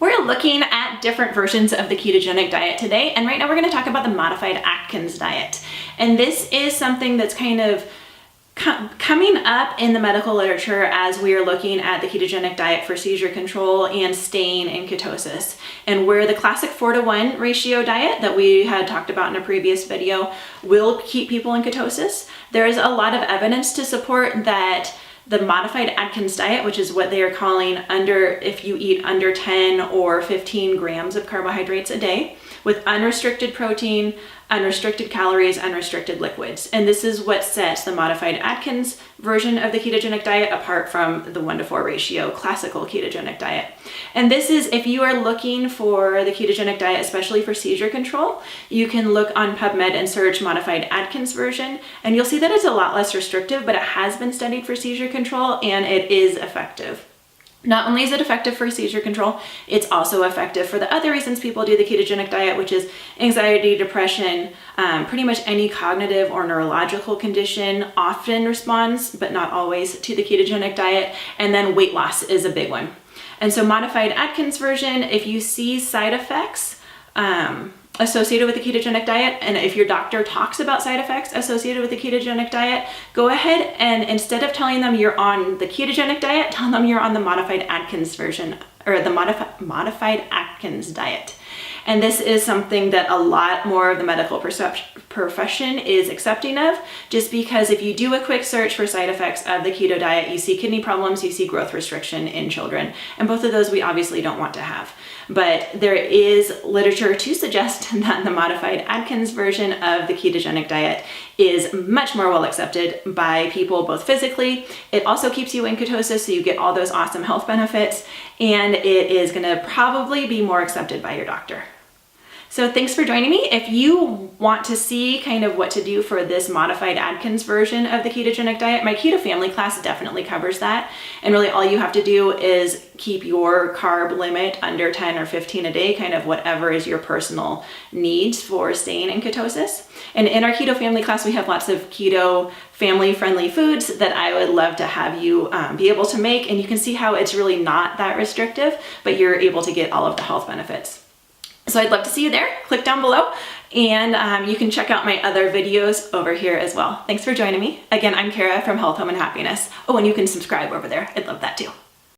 We're looking at different versions of the ketogenic diet today, and right now we're going to talk about the modified Atkins diet. And this is something that's kind of coming up in the medical literature as we are looking at the ketogenic diet for seizure control and staying in ketosis. And where the classic 4-to-1 ratio diet that we had talked about in a previous video will keep people in ketosis, there is a lot of evidence to support that the modified Atkins diet, which is what they are calling if you eat under 10 or 15 grams of carbohydrates a day, with unrestricted protein, unrestricted calories, unrestricted liquids. And this is what sets the modified Atkins version of the ketogenic diet apart from the 1-to-4 ratio classical ketogenic diet. And this is, if you are looking for the ketogenic diet, especially for seizure control, you can look on PubMed and search modified Atkins version, and you'll see that it's a lot less restrictive, but it has been studied for seizure control and it is effective. Not only is it effective for seizure control, it's also effective for the other reasons people do the ketogenic diet, which is anxiety, depression, pretty much any cognitive or neurological condition often responds, but not always, to the ketogenic diet. And then weight loss is a big one. And so modified Atkins version, if you see side effects associated with the ketogenic diet, and if your doctor talks about side effects associated with the ketogenic diet, go ahead and instead of telling them you're on the ketogenic diet, tell them you're on the modified Atkins version, or the modified Atkins diet. And this is something that a lot more of the medical profession is accepting of, just because if you do a quick search for side effects of the keto diet, you see kidney problems, you see growth restriction in children, and both of those we obviously don't want to have. But there is literature to suggest that the modified Atkins version of the ketogenic diet is much more well accepted by people, both physically. It also keeps you in ketosis, so you get all those awesome health benefits, and it is going to probably be more accepted by your doctor. So thanks for joining me. If you want to see kind of what to do for this modified Atkins version of the ketogenic diet, my Keto Family class definitely covers that. And really all you have to do is keep your carb limit under 10 or 15 a day, kind of whatever is your personal needs for staying in ketosis. And in our Keto Family class, we have lots of keto family friendly foods that I would love to have you be able to make. And you can see how it's really not that restrictive, but you're able to get all of the health benefits. So I'd love to see you there. Click down below, and you can check out my other videos over here as well. Thanks for joining me. Again, I'm Kara from Health, Home, and Happiness. Oh, and you can subscribe over there. I'd love that too.